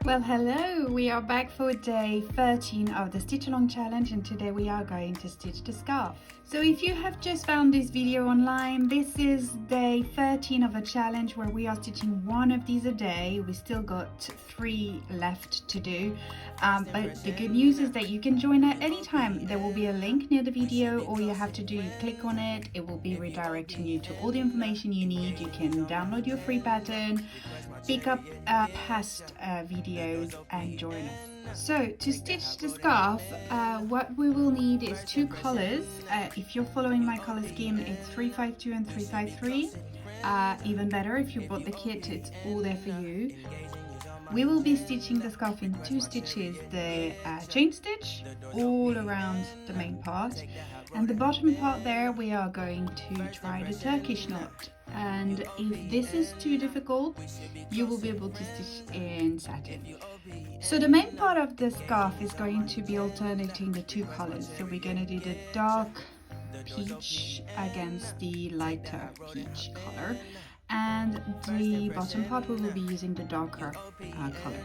Well, hello! We are back for day 13 of the Stitch Along Challenge, and today we are going to stitch the scarf. So if you have just found this video online, this is day 13 of the challenge where we are stitching one of these a day. We still got 3 left to do, but the good news is that you can join at any time. There will be a link near the video. All you have to do is click on it. It will be redirecting you to all the information you need. You can download your free pattern, pick up past videos and join us. So to stitch the scarf, what we will need is 2 colors. If you're following my color scheme, it's 352 and 353. Even better, if you bought the kit, it's all there for you. We will be stitching the scarf in 2 stitches, the chain stitch all around the main part, and the bottom part there we are going to try the Turkish knot. And if this is too difficult, you will be able to stitch in satin. So the main part of the scarf is going to be alternating the 2 colors. So we're going to do the dark peach against the lighter peach color, and the bottom part we will be using the darker color.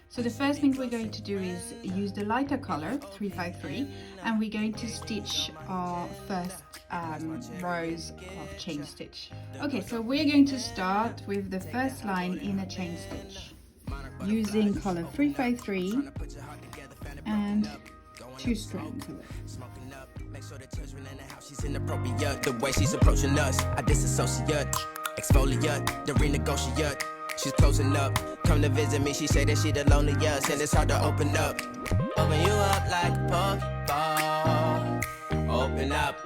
So the first thing we're going to do is use the lighter color 353, and we're going to stitch our first rows of chain stitch. Okay, so we're going to start with the first line in a chain stitch using color 353 and 2 strands of it. She's inappropriate, the way she's approaching us. I disassociate, exfoliate, the renegotiate. She's closing up, come to visit me. She say that she the loneliest, and it's hard to open up. Open you up like a Pokeball. Open up,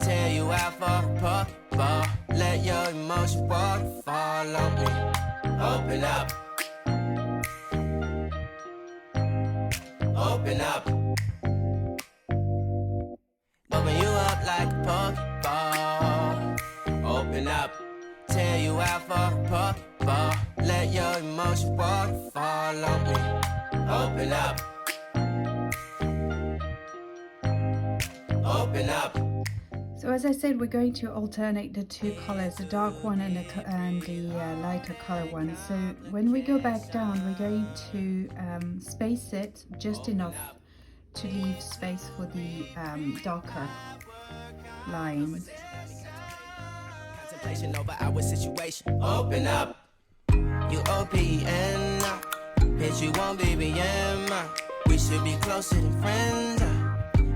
tear you out for a Pokeball. Let your emotion waterfall on me. Open up. Open up. Open you up like a Pokeball. Open up, tear you out for a Pokeball. Let your emotion waterfall on me. Open up. Open up. So as I said, we're going to alternate the 2 colors, the dark one and the lighter color one. So when we go back down, we're going to space it just enough to leave space for the darker lines. Contemplation over our situation. Open up. You OPN. Hit you on BBM. We should be closer than friends.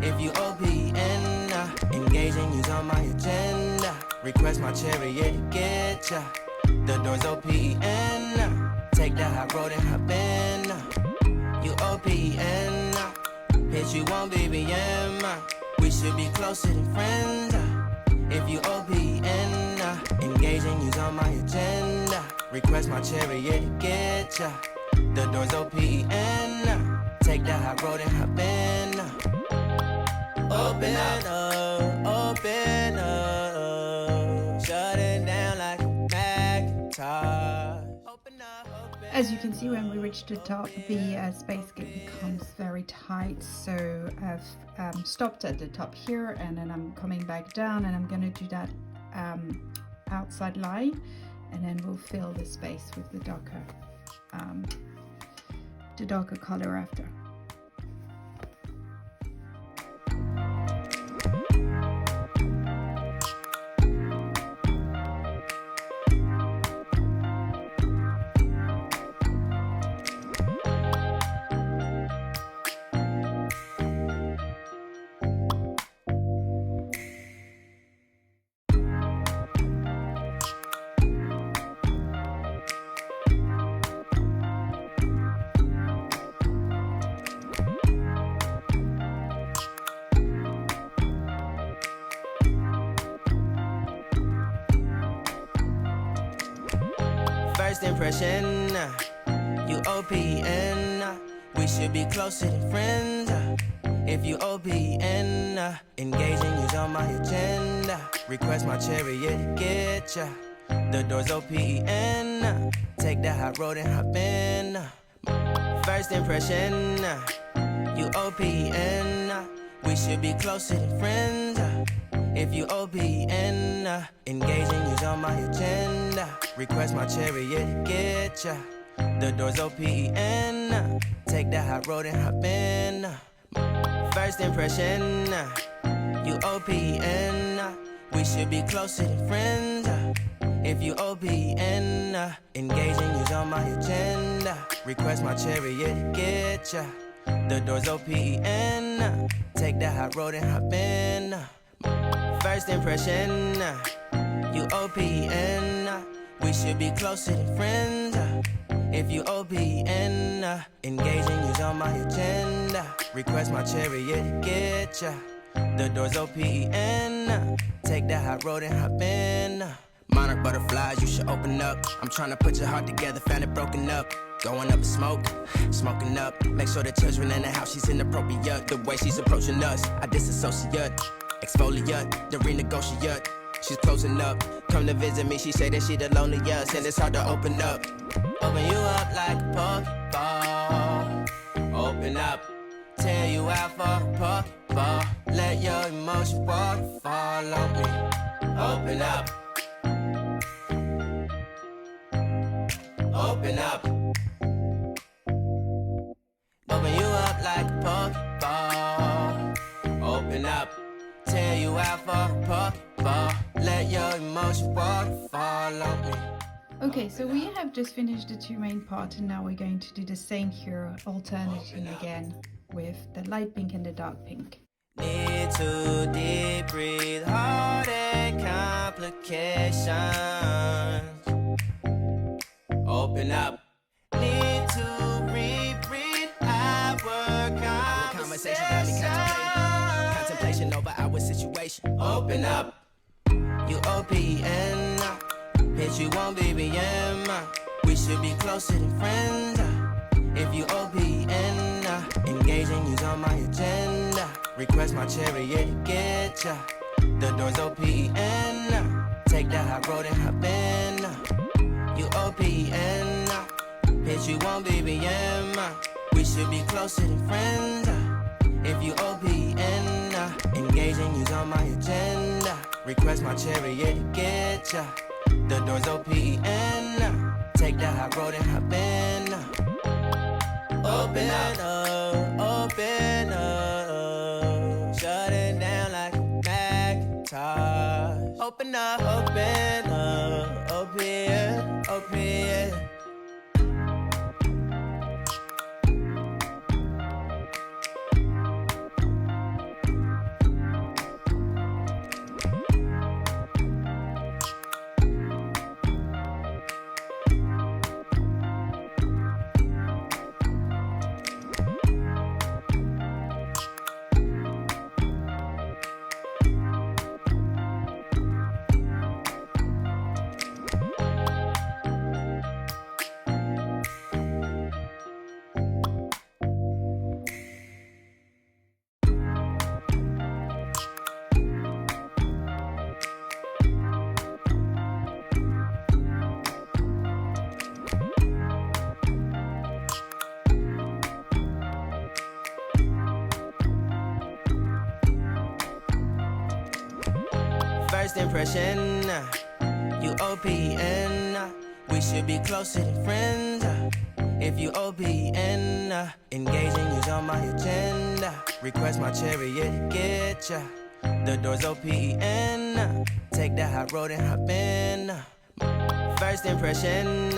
If you OPN. Engaging you's on my agenda. Request my chariot to get ya. The door's OPN. Take the high road and hop in. You OPN. Hit you on BBM. We should be closer than friends. If you OPN. Engaging you's on my agenda. Request my chariot to get ya. The door's OPN. Take the high road and hop in. Open up, open up. Shut it down like a Macintosh. As you can see, when we reach the top, the space becomes very tight. So I've stopped at the top here, and then I'm coming back down, and I'm going to do that outside line, and then we'll fill the space with the darker color after. First impression, you OPN. We should be closer than friends. If you OPN, engaging you's on my agenda. Request my chariot to get ya. The door's OPN. Take the high road and hop in. First impression, you OPN. We should be closer than friends. If you OPN, engaging you's on my agenda. Request my chariot to get ya. The door's open. Take the high road and hop in. First impression, you open. We should be closer than friends. If you open, engaging you's on my agenda. Request my chariot to get ya. The door's open. Take the high road and hop in. First impression, you open. We should be closer than friends. If you open, engaging you's on my agenda. Request my chariot to get ya. The door's open. Take the high road and hop in. Monarch butterflies, you should open up. I'm trying to put your heart together, found it broken up. Going up in smoke, smoking up. Make sure the children in the house, she's inappropriate. The way she's approaching us, I disassociate. Exfoliate, the renegotiate. She's closing up. Come to visit me, she say that she the loneliest, and it's hard to open up. Open you up like a Pokeball. Open up, tear you out for a Pokeball. Let your emotion waterfall on me. Open up. Open up. Open you up like a Pokeball. Open up. Tear you out for a Pokeball. Let your emotion waterfall on me. Okay, so we have just finished the two main parts, and now we're going to do the same here, alternating again with the light pink and the dark pink. Need to deep breathe, heartache complications. Open up. Need to reread our conversation. Got me contemplation over our situation. Open up. You open. Bitch, you won't be BM. We should be closer than friends. If you open, engaging you's on my agenda. Request my chariot to get ya. The door's open. Take the high road and hop in. You open. Bitch, you won't be BM. We should be closer than friends. If you open, engaging you's on my agenda. Request my chariot to get ya. The door's open. Take the high road and hop in. Open up, open up. Shut it down like a Macintosh. Open up, open up. Open, open. First impression, you open. We should be closer than friends. If you open, engaging you's on my agenda. Request my chariot to get ya. The door's open. Take the high road and hop in. First impression,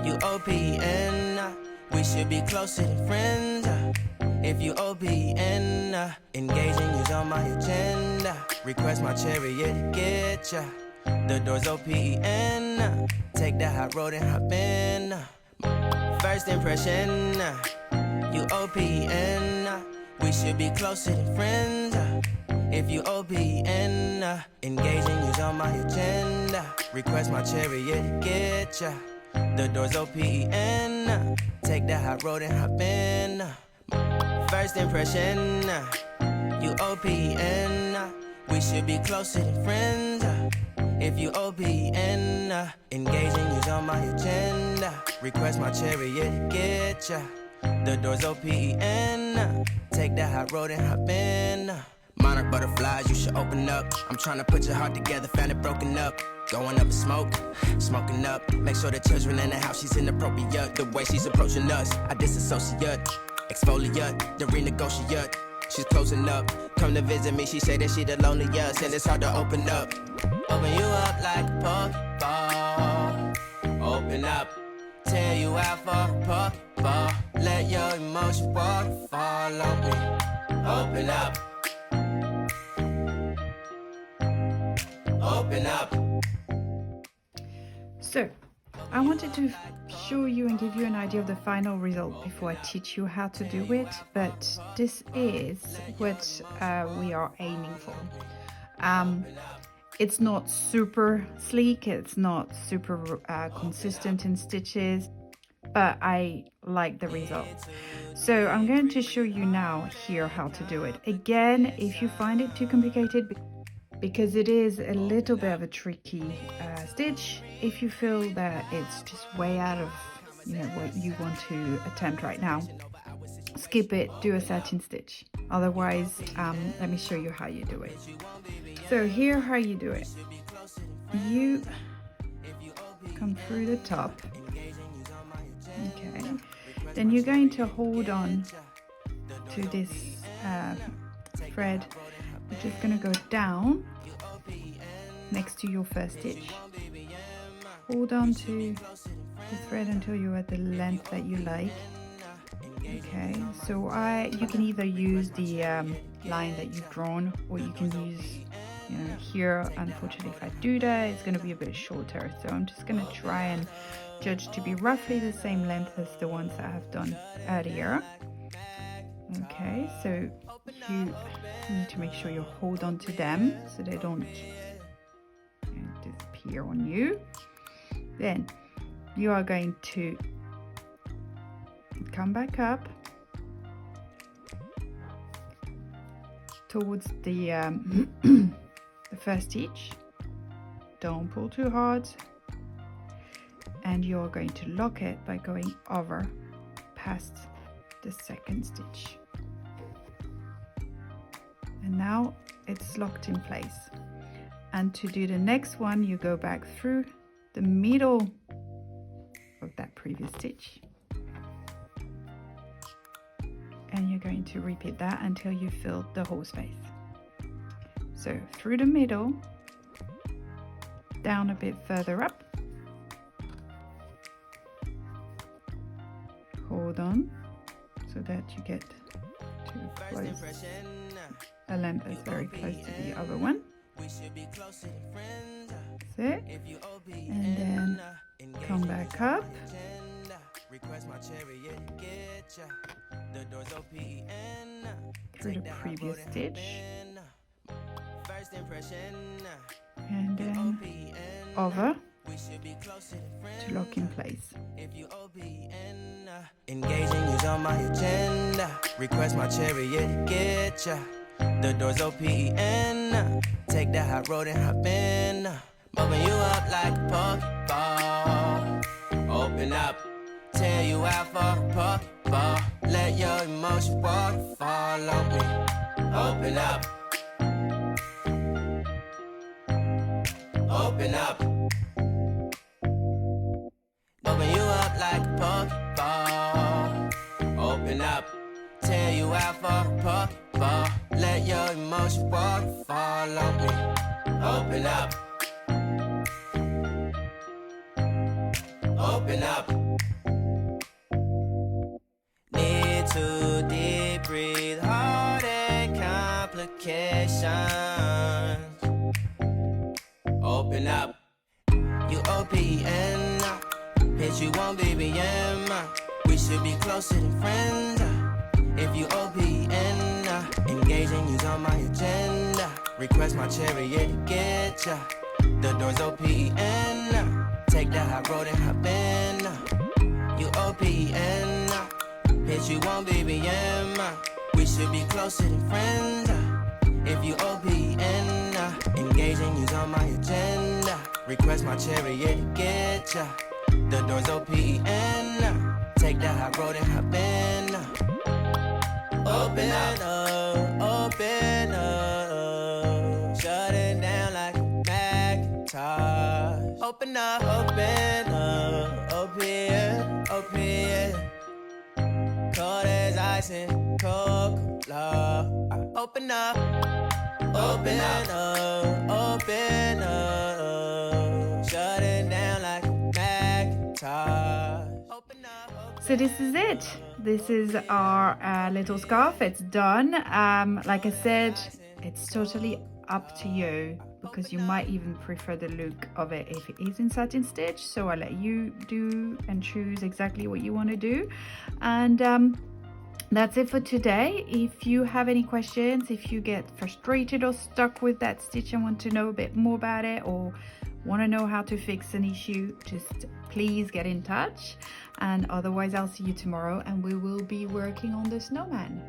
you open. We should be closer than friends. If you open, engaging you's on my agenda. Request my chariot to get ya. The door's open. Take the high road and hop in. First impression, you open. We should be closer than friends. If you open, engaging you's on my agenda. Request my chariot to get ya. The door's open. Take the high road and hop in. First impression, you open. We should be closer than friends. If you open, engaging you's on my agenda. Request my chariot to get ya. The door's open. Take the high road and hop in. Monarch butterflies, you should open up. I'm trying to put your heart together, found it broken up. Going up in smoke, smoking up. Make sure the children in the house, she's inappropriate. The way she's approaching us, I disassociate. Exfoliate, the renegotiate. She's closing up. Come to visit me, she say that she the loneliest, and it's hard to open up. Open you up like a Pokeball. Open up, tear you out for a Pokeball. Let your emotions waterfall on me. Open up. Open up. So, I wanted to show you and give you an idea of the final result before I teach you how to do it, but this is what we are aiming for. It's not super sleek, it's not super consistent in stitches, but I like the result. So I'm going to show you now here how to do it. Again, if you find it too complicated, because it is a little bit of a tricky stitch, if you feel that it's just way out of what you want to attempt right now, skip it, do a satin stitch. Otherwise, let me show you how you do it. So here how you do it. You come through the top, okay, then you're going to hold on to this thread, which is going to go down next to your first stitch. Hold on to the thread until you're at the length that you like. Okay, so you can either use the line that you've drawn, or you can use here. Unfortunately, if I do that, it's going to be a bit shorter, so I'm just going to try and judge to be roughly the same length as the ones that I have done earlier. Okay, so you need to make sure you hold on to them so they don't disappear on you. Then you are going to come back up towards the the first stitch. Don't pull too hard, and you're going to lock it by going over past the second stitch. And now it's locked in place. And to do the next one, you go back through the middle of that previous stitch, and you're going to repeat that until you fill the whole space. So through the middle, down a bit further up, hold on so that you get to close a length that's very close to the other one. That's it. And then come back up. Through the previous stitch. And then over to lock in place. Engaging you's on my agenda. Request my chariot to get ya. The door's open. Take that hot road and hop in. Open you up like a Pokeball. Open up, tear you out for a Pokeball. Let your emotions waterfall on me. Open up. Open up. Open you up like a Pokeball. Open up, tear you out for a Pokeball. Let your emotions waterfall on me. Open up. Open up. Need to deep breathe, heart and complications. Open up. You OPN. Bitch, you won't BBM. We should be closer than friends. If you OPN. Engaging you's on my agenda. Request my chariot to get ya. The door's open. Take that hot road and hop in. You OPN. Bitch, you won't BBM. We should be closer than friends. If you OPN. Engaging you's on my agenda. Request my chariot to get ya. The door's open. Take that hot road and hop in. Open up, open up. Shut it down like a Macintosh. OP, yeah. Cold as ice and Coca-Cola. Open up, open up, open up. Shut it down like a Macintosh. Open up. So this is it. This is our little scarf. It's done. Like I said, it's totally up to you, because you might even prefer the look of it if it is in satin stitch. So I'll let you do and choose exactly what you want to do. And that's it for today. If you have any questions, if you get frustrated or stuck with that stitch and want to know a bit more about it, or want to know how to fix an issue, just please get in touch. And otherwise, I'll see you tomorrow and we will be working on the snowman.